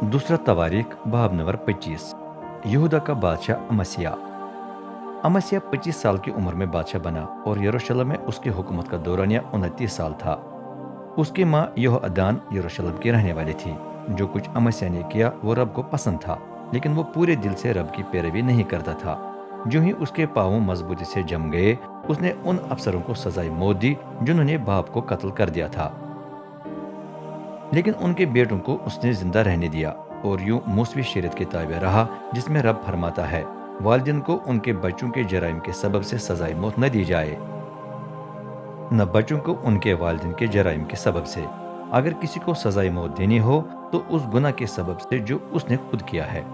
दूसरा तवारीख बाब नंबर 25। यहूदा का बादशाह अमस्या। अमस्या 25 साल की उम्र में बादशाह बना और यरूशलेम में उसकी हुकूमत का दौरानिया 29 साल था। उसकी माँ यहोअदान यरूशलेम की रहने वाली थी। जो कुछ अमस्या ने किया वो रब को पसंद था, लेकिन वो पूरे दिल से रब की पैरवी नहीं करता था। जो ही उसके पाँव मजबूती से जम गए, उसने उन अफसरों को सजाई मौत दी जिन्होंने बाप को कत्ल कर दिया था, लेकिन उनके बेटों को उसने जिंदा रहने दिया। और यूं मूसवी शरीयत के ताबे रहा, जिसमें रब फरमाता है, वालिदैन को उनके बच्चों के जराइम के सबब से सजाई मौत न दी जाए, न बच्चों को उनके वालिदैन के जराइम के सबब से। अगर किसी को सजाई मौत देनी हो तो उस गुनाह के सबब से जो उसने खुद किया है।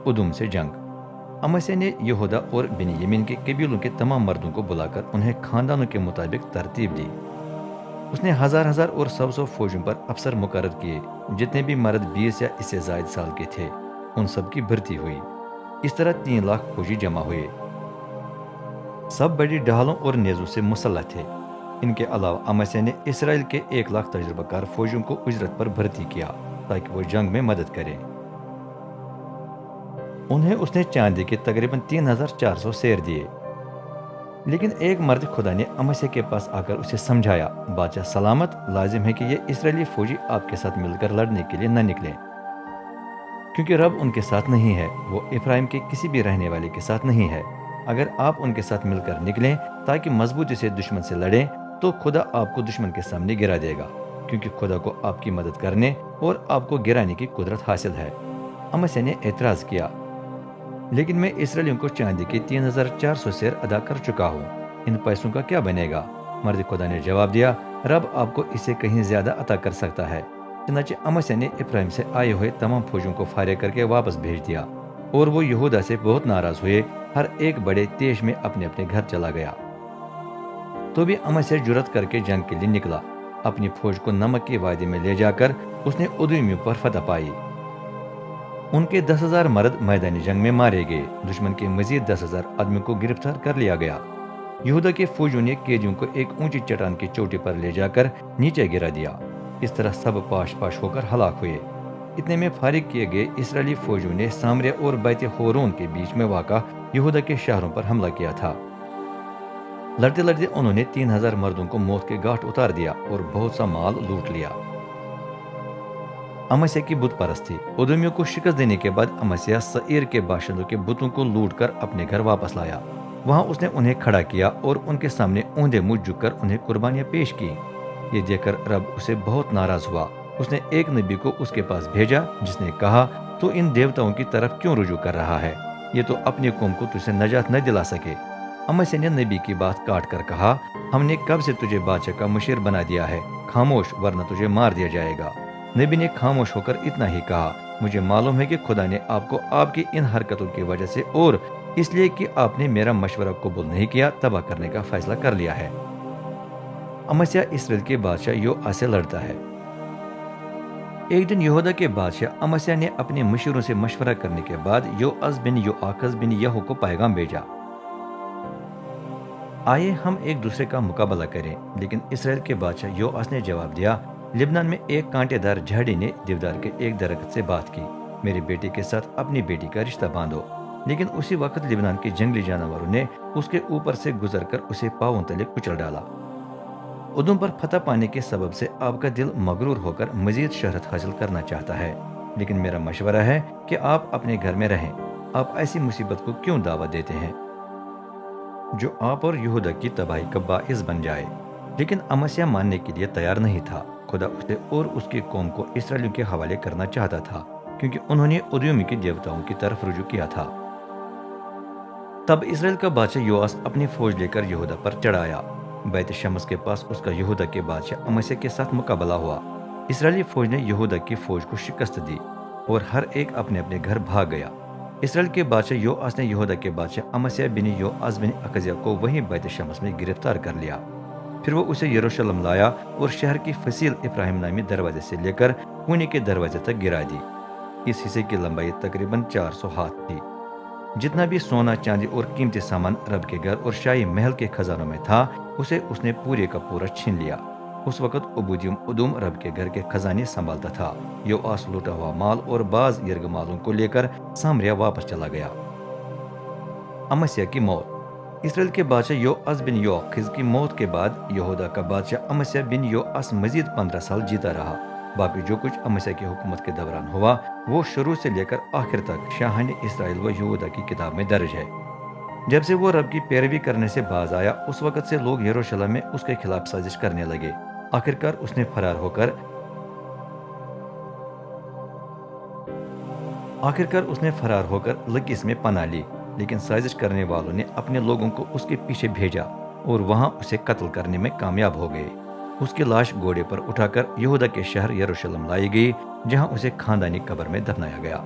उदुम से जंग। अमस्या ने यहूदा और बिन्यामीन के कबीलों के तमाम मर्दों को बुलाकर उन्हें खानदानों के मुताबिक तरतीब दी। उसने हजार हजार और सौ सौ फौजों पर अफसर मुकर्रर किए। जितने भी मर्द 20 या इससे जायद साल के थे, उन सब की भर्ती हुई। इस तरह 3 लाख फौजी जमा हुए। सब बड़ी ढालों और नेजों से मुसल्लह थे। इनके अलावा अमस्या ने इसराइल के 1 लाख तजुर्बाकार फौजियों को उजरत पर भर्ती किया, ताकि वो जंग में मदद करें। उन्हें उसने चांदी के तकरीबन 3400 शेर दिए। लेकिन एक मर्द खुदा ने अमस्या के पास आकर उसे समझाया, बादशाह सलामत, लाजिम है कि ये इसराइली फौजी आपके साथ मिलकर लड़ने के लिए न निकले, क्योंकि रब उनके साथ नहीं है, वो इब्राहिम के किसी भी रहने वाले के साथ नहीं है। अगर आप उनके साथ मिलकर निकलें ताकि मजबूती से दुश्मन से लड़ें, तो खुदा आपको दुश्मन के सामने गिरा देगा, क्योंकि खुदा को आपकी मदद करने और आपको गिराने की कुदरत हासिल है। अमस्या ने एतराज किया, लेकिन मैं इसराइलियों को चांदी के 3400 शेर अदा कर चुका हूँ, इन पैसों का क्या बनेगा? मर्द खुदा ने जवाब दिया, रब आपको इससे कहीं ज्यादा अता कर सकता है। चनाचे अमस्या ने इब्राहिम से आए हुए तमाम फौजों को फारिग करके वापस भेज दिया, और वो यहूदा से बहुत नाराज हुए। हर एक बड़े तेज में अपने अपने घर चला गया। तो भी अमस्या जुरत करके जंग के लिए निकला। अपनी फौज को नमक के वादी में ले जाकर उसने उदुमियों पर फतह पाई। उनके 10,000 मर्द मैदानी जंग में मारे गए। दुश्मन के मजीद 10,000 आदमियों को गिरफ्तार कर लिया गया। यहूदा के फौजियों ने कैदियों को एक ऊंची चट्टान की चोटी पर ले जाकर नीचे गिरा दिया। इस तरह सब पाश पाश होकर हलाक हुए। इतने में फारिग किए गए इसराइली फौजियों ने सामरिया और बैत होरोन के बीच में वाक़ा यहूदा के शहरों पर हमला किया था। लड़ते लड़ते उन्होंने 3,000 मर्दों को मौत के घाट उतार दिया और बहुत सा माल लूट लिया। अमस्या की बुत परस्ती। उदुमियों को शिकस्त देने के बाद अमस्या सईर के बाशिंदों के बुतों को लूट कर अपने घर वापस लाया। वहां उसने उन्हें खड़ा किया और उनके सामने औंधे मुंह झुककर उन्हें कुर्बानियां पेश की। ये देखकर रब उसे बहुत नाराज हुआ। उसने एक नबी को उसके पास भेजा, जिसने कहा, तो इन देवताओं की तरफ क्यों रुजू कर रहा है? ये तो अपनी कौम को तुझसे नजात न दिला सके। अमस्या ने नबी की बात काट कर कहा, हमने कब से तुझे बादशाह का मुशीर बना दिया है? खामोश, वरना तुझे मार दिया जाएगा। नबी ने खामोश होकर इतना ही कहा, मुझे मालूम है कि खुदा ने आपको आपकी इन हरकतों की वजह से और इसलिए कि आपने मेरा मशवरा कबूल नहीं किया, तबाह करने का फैसला कर लिया है। अमस्या इसराइल के बादशाह योआस से लड़ता है। एक दिन यहूदा के बादशाह अमस्या ने अपने मुशीरों से मशवरा करने के बाद योआस बिन योआकज बिन यहू को पैगाम भेजा, आइए हम एक दूसरे का मुकाबला करें। लेकिन इसराइल के बादशाह योआस ने जवाब दिया, लिबनान में एक कांटेदार झाड़ी ने देवदार के एक दरख्त से बात की, मेरी बेटी के साथ अपनी बेटी का रिश्ता बांधो। लेकिन उसी वक्त लिबनान के जंगली जानवरों ने उसके ऊपर से गुजरकर उसे पांवों तले कुचल डाला। उदुम पर फतह पाने के सबब से आपका दिल मगरूर होकर मजीद शहरत हासिल करना चाहता है, लेकिन मेरा मशवरा है कि आप अपने घर में रहें। आप ऐसी मुसीबत को क्यों दावत देते हैं जो आप और यहूदा की तबाही का बाइस बन जाए? लेकिन अमस्या मानने के लिए तैयार नहीं था। खुदा उसे और उसकी कौम को इसराइलियों के हवाले करना चाहता था, क्योंकि उन्होंने उदुमी के देवताओं की तरफ रुजू किया था। तब इसराइल का बादशाह योआस अपनी फौज लेकर यहूदा पर चढ़ाया। बैत शमस के पास उसका यहूदा के बादशाह अमस्या के साथ मुकाबला हुआ। इसराइली फौज ने यहूदा की फौज को शिकस्त दी और हर एक अपने अपने घर भाग गया। इसराइल के बादशाह योआस ने यहूदा के बादशाह अमस्या बिन योआस बिन अकजिया को वहीं बैत शमस में गिरफ्तार कर लिया। फिर वो उसे यरूशलेम लाया और शहर की फसील इब्राहिम नामी दरवाजे से लेकर कूने के दरवाजे तक गिरा दी। इस हिस्से की लंबाई तकरीबन 400 हाथ थी। जितना भी सोना, चांदी और कीमती सामान रब के घर और शाही महल के खजानों में था, उसे उसने पूरे का पूरा छीन लिया। اس وقت عبودیم ادوم رب کے گھر کے خزانے سنبھالتا تھا۔ یوآس لوٹا ہوا مال اور بعض یرغمالوں کو لے کر سامریا واپس چلا گیا۔ امسیہ کی موت۔ اسرائیل کے بادشاہ یوآس بن یوآخز کی موت کے بعد یہودا کا بادشاہ امسیہ بن یوآس مزید 15 سال جیتا رہا۔ باقی جو کچھ امسیہ کی حکومت کے دوران ہوا وہ شروع سے لے کر آخر تک شاہان اسرائیل و یہودا کی کتاب میں درج ہے۔ جب سے وہ رب کی پیروی کرنے سے باز آیا اس وقت سے لوگ یروشلم میں اس کے خلاف سازش کرنے لگے۔ آخرکار اس نے فرار ہو کر لکیس میں پناہ لی، لیکن سازش کرنے والوں نے اپنے لوگوں کو اس کے پیچھے بھیجا اور وہاں اسے قتل کرنے میں کامیاب ہو گئے۔ اس کی لاش گھوڑے پر اٹھا کر یہودا کے شہر یروشلم لائی گئی، جہاں اسے خاندانی قبر میں دفنایا گیا۔